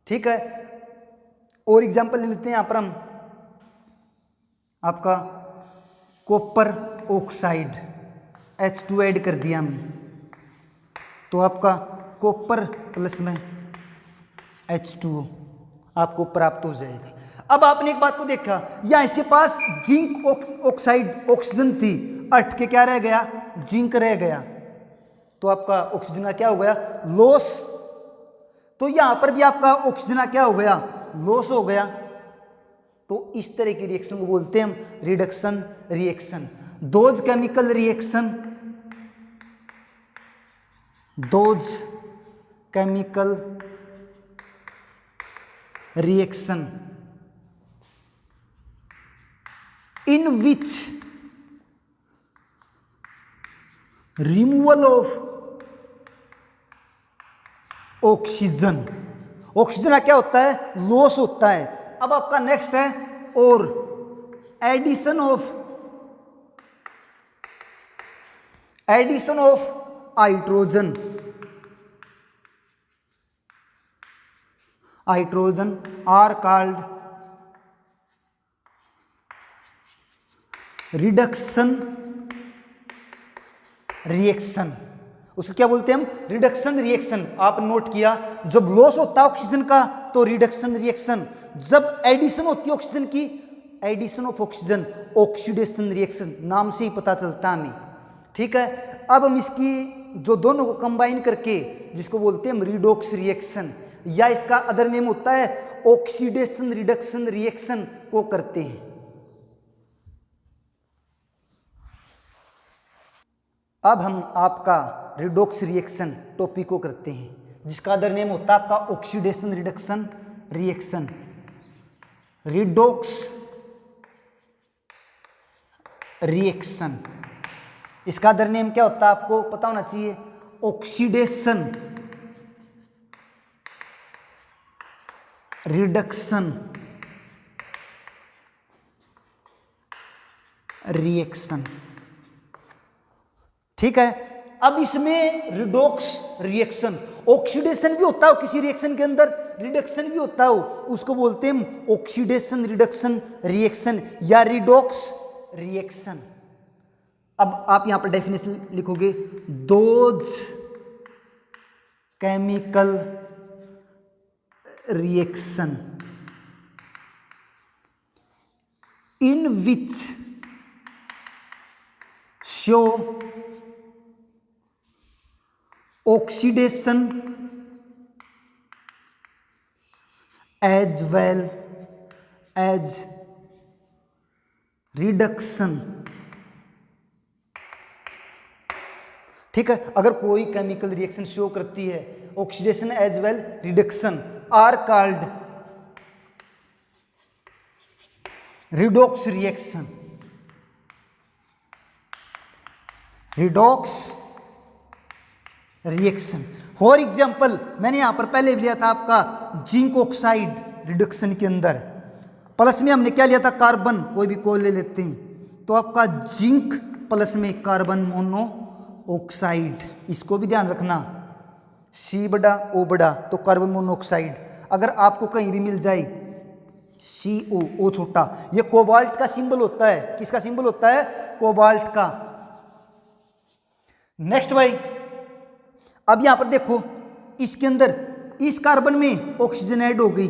ठीक है, और एग्जांपल ले लेते हैं यहां पर हम आपका कॉपर ऑक्साइड, H2 ऐड कर दिया हमने, तो आपका कॉपर प्लस में H2O आपको प्राप्त हो जाएगा। अब आपने एक बात को देखा, या इसके पास जिंक ऑक्साइड ऑक्सीजन थी, अट के क्या रह गया, जिंक रह गया, तो आपका ऑक्सीजन का क्या हो गया, लॉस। तो यहां पर भी आपका ऑक्सीजन क्या हो गया, लॉस हो गया। तो इस तरह की रिएक्शन को बोलते हैं हम reduction reaction. Those chemical reaction, those chemical reaction in which removal of oxygen, oxygen का क्या होता है, लॉस होता है। अब आपका नेक्स्ट है और addition of hydrogen, hydrogen are called reduction reaction. उसको क्या बोलते हैं हम, रिडक्शन रिएक्शन। आप नोट किया, जब लॉस होता है ऑक्सीजन का तो रिडक्शन रिएक्शन, जब एडिशन होती है ऑक्सीजन की, addition of oxygen, oxidation reaction, नाम से ही पता चलता है हमें। ठीक है, अब हम इसकी जो दोनों को कंबाइन करके जिसको बोलते हैं हम रिडॉक्स रिएक्शन, या इसका अदर नेम होता है ऑक्सीडेशन रिडक्शन रिएक्शन को करते हैं। अब हम आपका रिडॉक्स रिएक्शन टॉपिक को करते हैं, जिसका अदर नेम होता है आपका oxidation reduction reaction. Redox reaction, इसका अदर नेम क्या होता है आपको पता होना चाहिए, ऑक्सीडेशन रिडक्शन रिएक्शन। ठीक है, अब इसमें रिडॉक्स रिएक्शन, ऑक्सीडेशन भी होता हो किसी रिएक्शन के अंदर, रिडक्शन भी होता हो, उसको बोलते हैं ऑक्सीडेशन रिडक्शन रिएक्शन या रिडॉक्स रिएक्शन। अब आप यहां पर डेफिनेशन लिखोगे, those chemical reaction in which show oxidation as well as reduction ठीक है, अगर कोई केमिकल रिएक्शन शो करती है, oxidation as well reduction are called redox reaction. Redox reaction for example मैंने यहां पर पहले भी लिया था आपका जिंक ऑक्साइड रिडक्शन के अंदर, प्लस में हमने क्या लिया था, कार्बन, कोई भी कोल ले लेते हैं तो आपका जिंक प्लस में कार्बन मोनो ऑक्साइड, इसको भी ध्यान रखना, C बड़ा O बड़ा तो कार्बन मोनोऑक्साइड। अगर आपको कहीं भी मिल जाए CO, O छोटा, ये कोबाल्ट का सिंबल होता है, किसका सिंबल होता है, कोबाल्ट का। नेक्स्ट भाई, अब यहां पर देखो इसके अंदर इस कार्बन में ऑक्सीजन ऐड हो गई,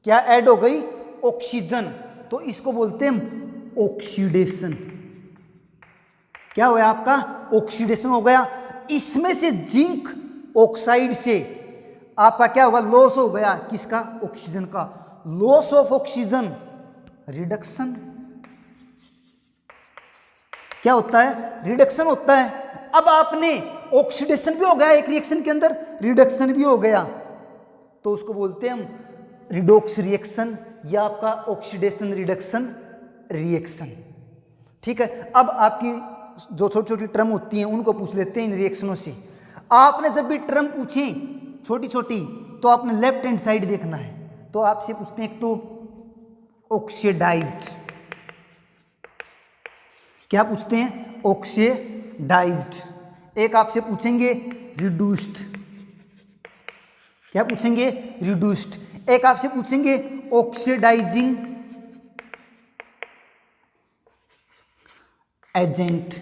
क्या ऐड हो गई, ऑक्सीजन, तो इसको बोलते हैं ऑक्सीडेशन। क्या हुआ आपका, ऑक्सीडेशन हो गया। इसमें से जिंक ऑक्साइड से आपका क्या होगा, लॉस हो गया, किसका, ऑक्सीजन का, लॉस ऑफ ऑक्सीजन, रिडक्शन। क्या होता है, रिडक्शन होता है। अब आपने ऑक्सीडेशन भी हो गया एक रिएक्शन के अंदर, रिडक्शन भी हो गया, तो उसको बोलते हैं हम रिडॉक्स रिएक्शन या आपका ऑक्सीडेशन रिडक्शन रिएक्शन। ठीक है, अब आपकी जो छोटी छोटी टर्म होती हैं उनको पूछ लेते हैं इन रिएक्शनों से। आपने जब भी टर्म पूछे छोटी छोटी तो आपने लेफ्ट हैंड साइड देखना है, तो आपसे पूछते हैं एक तो ऑक्सीडाइज्ड, क्या पूछते हैं, ऑक्सीडाइज्ड। एक आपसे पूछेंगे रिड्यूस्ड, क्या पूछेंगे, रिड्यूस्ड। एक आपसे पूछेंगे ऑक्सीडाइजिंग एजेंट।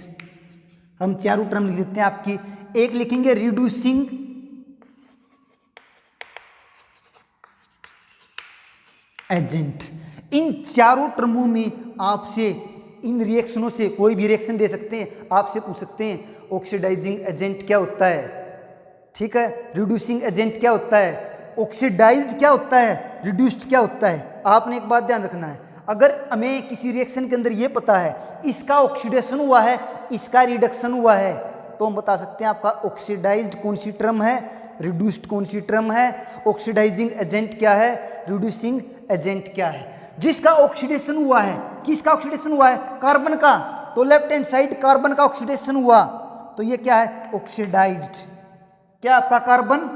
हम चारों टर्म लिख देते हैं आपकी, एक लिखेंगे रिड्यूसिंग एजेंट। इन चारों टर्मों में आपसे इन रिएक्शनों से कोई भी रिएक्शन दे सकते हैं, आपसे पूछ सकते हैं ऑक्सीडाइजिंग एजेंट क्या होता है, ठीक है, रिड्यूसिंग एजेंट क्या होता है, ऑक्सीडाइज्ड क्या होता है, रिड्यूस्ड क्या होता है। आपने एक बात ध्यान रखना है, अगर हमें किसी रिएक्शन के अंदर ये पता है इसका ऑक्सीडेशन हुआ है, इसका रिडक्शन हुआ है, तो हम बता सकते हैं आपका ऑक्सीडाइज्ड कौन सी टर्म है, रिड्यूस्ड कौन सी टर्म है, ऑक्सीडाइजिंग एजेंट क्या है, रिड्यूसिंग एजेंट क्या है। जिसका ऑक्सीडेशन हुआ है, किसका ऑक्सीडेशन हुआ है, कार्बन का, तो लेफ्ट हैंड साइड कार्बन का ऑक्सीडेशन हुआ, तो ये क्या है, ऑक्सीडाइज्ड। क्या आपका कार्बन,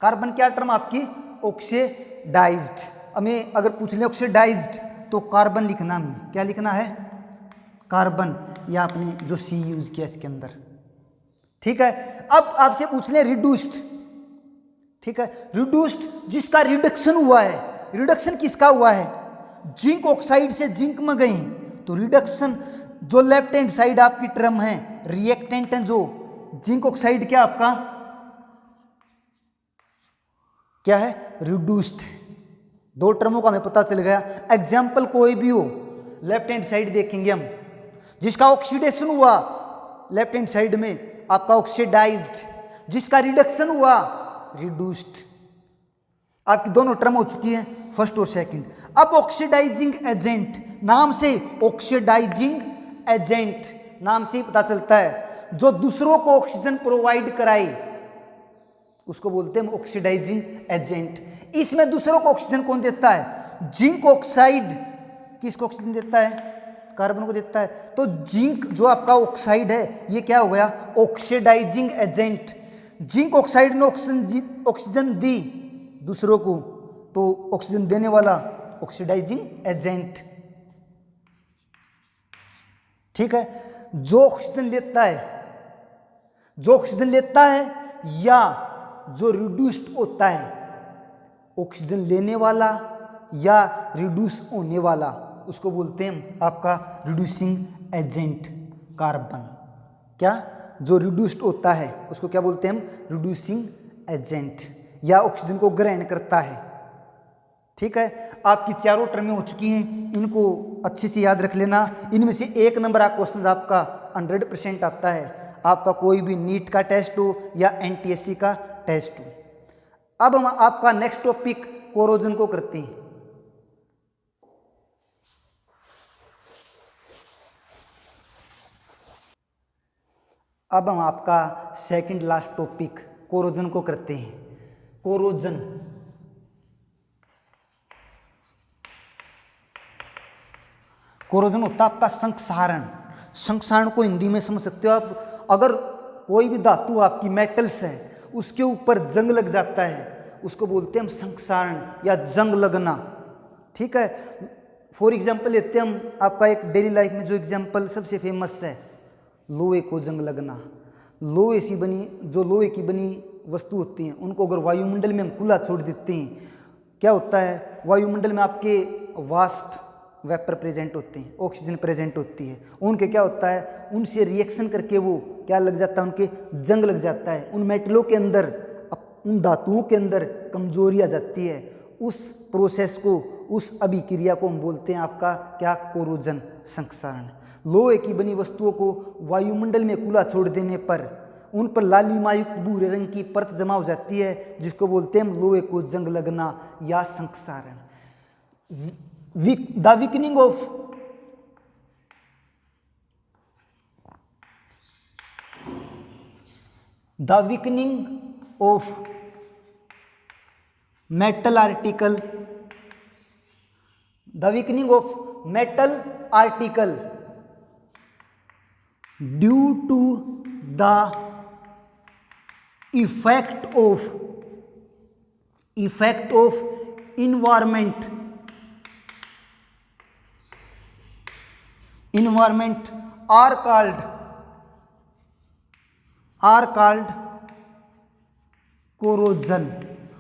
कार्बन क्या टर्म आपकी, ऑक्सीडाइज्ड। हमें अगर पूछ ले ऑक्सीडाइज्ड तो कार्बन लिखना, हमें क्या लिखना है, कार्बन, या आपने जो C यूज किया इसके अंदर। ठीक है, अब आपसे पूछ ले रिड्यूस्ड, ठीक है, रिड्यूस्ड जिसका रिडक्शन हुआ है, रिडक्शन किसका हुआ है, जिंक ऑक्साइड से जिंक में गए तो रिडक्शन। जो लेफ्ट हैंड साइड आपकी टर्म है रिएक्टेंट है, जो जिंक ऑक्साइड क्या आपका, क्या है, रिड्यूस्ड। दो टर्मों का हमें पता चल गया। एग्जाम्पल कोई भी हो, लेफ्ट हैंड साइड देखेंगे हम, जिसका ऑक्सीडेशन हुआ लेफ्ट हैंड साइड में आपका ऑक्सीडाइज्ड, जिसका रिडक्शन हुआ रिड्यूस्ड। आपकी दोनों टर्म हो चुकी है, फर्स्ट और सेकंड। अब ऑक्सीडाइजिंग एजेंट, नाम से ऑक्सीडाइजिंग एजेंट, नाम से ही पता चलता है जो दूसरों को ऑक्सीजन प्रोवाइड कराए उसको बोलते हैं ऑक्सीडाइजिंग एजेंट। इसमें दूसरों को ऑक्सीजन कौन देता है, जिंक ऑक्साइड किसको ऑक्सीजन देता है, कार्बन को देता है। तो जिंक जो आपका ऑक्साइड है ये क्या हो गया, ऑक्सीडाइजिंग एजेंट। जिंक ऑक्साइड ने ऑक्सीजन दी दूसरों को, तो ऑक्सीजन देने वाला ऑक्सीडाइजिंग एजेंट। ठीक है, जो ऑक्सीजन लेता है, जो ऑक्सीजन लेता है या जो रिड्यूस्ड होता है, ऑक्सीजन लेने वाला या रिड्यूस होने वाला, उसको बोलते हैं आपका रिड्यूसिंग एजेंट कार्बन। क्या, जो रिड्यूस्ड होता है उसको क्या बोलते हैं हम, रिड्यूसिंग एजेंट, या ऑक्सीजन को ग्रहण करता है। ठीक है, आपकी चारों टर्में हो चुकी हैं, इनको अच्छे से याद रख लेना। इनमें से एक नंबर का क्वेश्चन आपका 100% आता है, आपका कोई भी नीट का टेस्ट हो या NTSC का टेस्ट हो। अब हम आपका नेक्स्ट टॉपिक कोरोजन को करते हैं। अब हम आपका सेकंड लास्ट टॉपिक कोरोजन को करते हैं। कोरोजन कोरोजन होता है आपका संक्षारण। संक्षारण को हिंदी में समझ सकते हो आप। अगर कोई भी धातु आपकी मेटल्स है उसके ऊपर जंग लग जाता है उसको बोलते हैं हम संक्षारण या जंग लगना। ठीक है, फॉर एग्जाम्पल लेते हैं हम आपका एक डेली लाइफ में जो एग्जाम्पल सबसे फेमस है, लोहे को जंग लगना। लोहे से बनी जो लोहे की बनी वस्तु होती हैं उनको अगर वायुमंडल में हम खुला छोड़ देते हैं, क्या होता है, वायुमंडल में आपके वाष्प वेपर प्रेजेंट होते हैं, ऑक्सीजन प्रेजेंट होती है, उनके क्या होता है, उनसे रिएक्शन करके वो क्या लग जाता है, उनके जंग लग जाता है। उन मेटलों के अंदर, उन धातुओं के अंदर कमजोरी आ जाती है। उस प्रोसेस को, उस अभिक्रिया को हम बोलते हैं आपका क्या, कोरोजन, संक्षारण। लोहे की बनी वस्तुओं को वायुमंडल में खुला छोड़ देने पर उन पर लालिमायुक्त भूरे रंग की परत जमा हो जाती है जिसको बोलते हैं हम लोहे को जंग लगना या संक्षारण। The weakening of metal article, the weakening of metal article due to the effect of environment are called corrosion.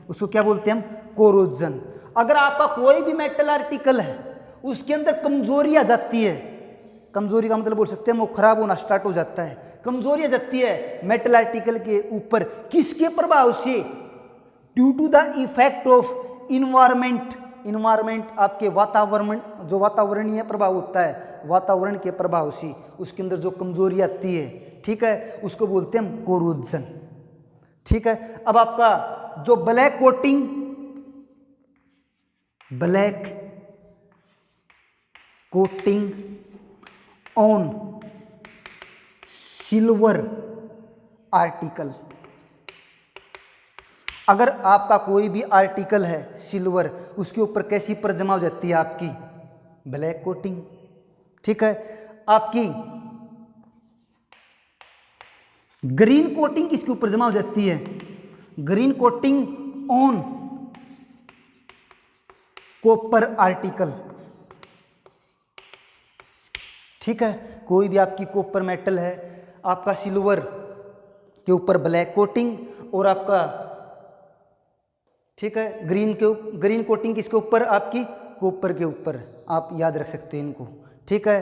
उसको क्या बोलते हैं हम, कोरोजन। अगर आपका कोई भी मेटल आर्टिकल है उसके अंदर कमजोरी आ जाती है, कमजोरी का मतलब बोल सकते हैं वो खराब होना स्टार्ट हो जाता है, कमजोरी आ जाती है मेटल आर्टिकल के ऊपर, किसके प्रभाव से, due to the effect of environment. Environment आपके वातावरण, जो वातावरणीय प्रभाव होता है, वातावरण के प्रभाव से उसके अंदर जो कमजोरी आती है, ठीक है, उसको बोलते हैं हम कोरोजन। ठीक है, अब आपका जो black coating on silver article, अगर आपका कोई भी आर्टिकल है सिल्वर, उसके ऊपर कैसी परत जमा हो जाती है आपकी, ब्लैक कोटिंग। ठीक है, आपकी ग्रीन कोटिंग किसके ऊपर जमा हो जाती है, green coating on copper article. ठीक है, कोई भी आपकी कॉपर मेटल है, आपका सिल्वर के ऊपर ब्लैक कोटिंग और आपका, ठीक है, ग्रीन कोटिंग किसके ऊपर, आपकी कॉपर के ऊपर। आप याद रख सकते हैं इनको। ठीक है,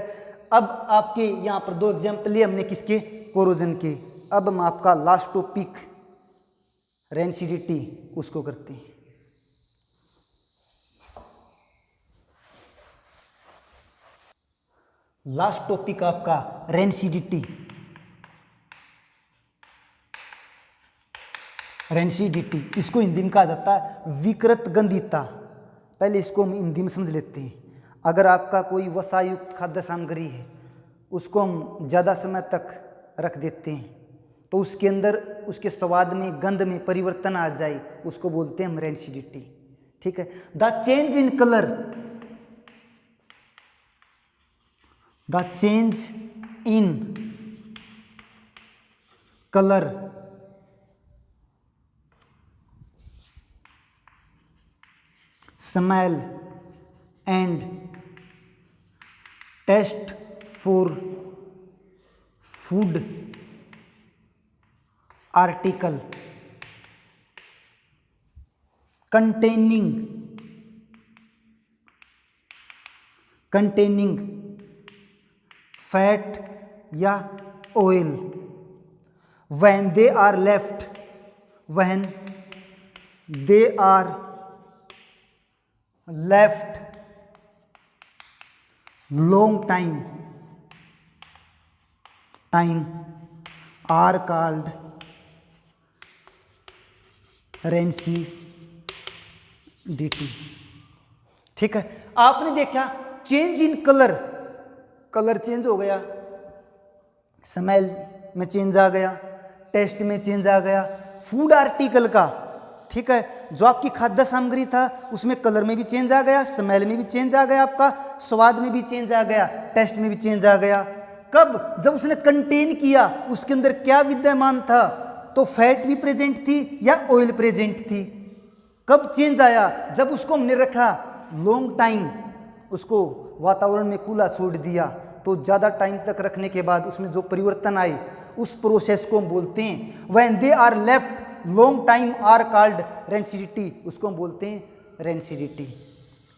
अब आपके यहाँ पर दो एग्जाम्पल लिए हमने किसके, कोरोजन के। अब हम आपका लास्ट टॉपिक रेंसिडिटी उसको करते हैं। लास्ट टॉपिक आपका रेंसिडिटी। रेंसिडिटी इसको हिंदी में कहा जाता है विकृत गंधिता। पहले इसको हम हिंदी में समझ लेते हैं। अगर आपका कोई वसायुक्त खाद्य सामग्री है, उसको हम ज़्यादा समय तक रख देते हैं तो उसके अंदर, उसके स्वाद में, गंध में परिवर्तन आ जाए, उसको बोलते हैं हम रेंसिडिटी। ठीक है, the change in colour, the change in colour smell and taste for food article containing fat या oil when they are left long time are called rancidity. ठीक है, आपने देखा change in colour, colour change हो गया, smell में change आ गया, test में चेंज आ गया, फूड आर्टिकल का, ठीक है, जो आपकी खाद्य सामग्री था उसमें कलर में भी चेंज आ गया, स्मेल में भी चेंज आ गया, आपका स्वाद में भी चेंज आ गया, टेस्ट में भी चेंज आ गया। कब? जब उसने कंटेन किया, उसके अंदर क्या विद्यमान था, तो फैट भी प्रेजेंट थी या ऑयल प्रेजेंट थी। कब चेंज आया? जब उसको हमने रखा लॉन्ग टाइम, उसको वातावरण में खुला छोड़ दिया, तो ज़्यादा टाइम तक रखने के बाद उसमें जो परिवर्तन आए उस प्रोसेस को हम बोलते हैं when they are left long time are called rancidity, उसको हम बोलते हैं रेंसिडिटी।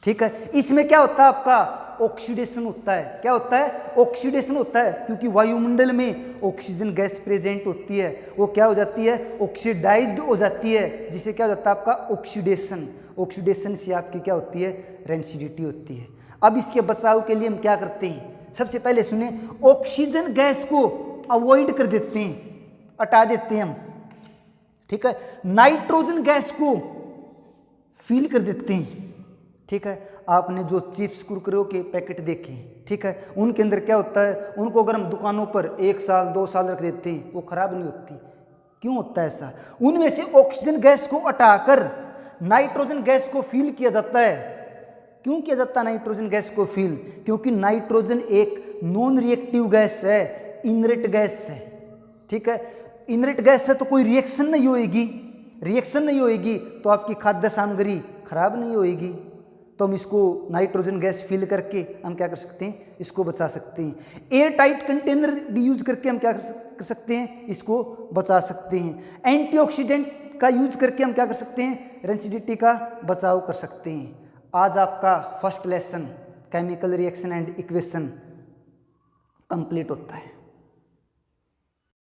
ठीक है, इसमें क्या होता है? आपका ऑक्सीडेशन होता है। क्या होता है? ऑक्सीडेशन होता है, क्योंकि वायुमंडल में ऑक्सीजन गैस प्रेजेंट होती है, वो क्या हो जाती है? ऑक्सीडाइज्ड हो जाती है, जिससे क्या हो जाता है? आपका ऑक्सीडेशन। ऑक्सीडेशन से आपकी क्या होती है? रेंसिडिटी होती है। अब इसके बचाव के लिए हम क्या करते हैं? सबसे पहले सुने, ऑक्सीजन गैस को अवॉइड कर देते हैं, हटा देते हैं हम। ठीक है, नाइट्रोजन गैस को फील कर देते हैं। ठीक है, आपने जो चिप्स कुरकुरे के पैकेट देखे, ठीक है, उनके अंदर क्या होता है? उनको अगर हम दुकानों पर 1 साल 2 साल रख देते हैं, वो खराब नहीं होती। क्यों होता है ऐसा? उनमें से ऑक्सीजन गैस को हटाकर नाइट्रोजन गैस को फील किया जाता है। क्यों किया जाता है नाइट्रोजन गैस को फील? क्योंकि नाइट्रोजन एक नॉन रिएक्टिव गैस है, इनरेट गैस है। ठीक है, इनरेट गैस है तो कोई रिएक्शन नहीं होएगी, रिएक्शन नहीं होएगी तो आपकी खाद्य सामग्री खराब नहीं होएगी। तो हम इसको नाइट्रोजन गैस फिल करके हम क्या कर सकते हैं? इसको बचा सकते हैं। एयर टाइट कंटेनर भी यूज करके हम क्या कर सकते हैं? इसको बचा सकते हैं। एंटीऑक्सीडेंट का यूज करके हम क्या कर सकते हैं? रेंसिडिटी का बचाव कर सकते हैं। आज आपका first lesson chemical reaction and equation complete होता है।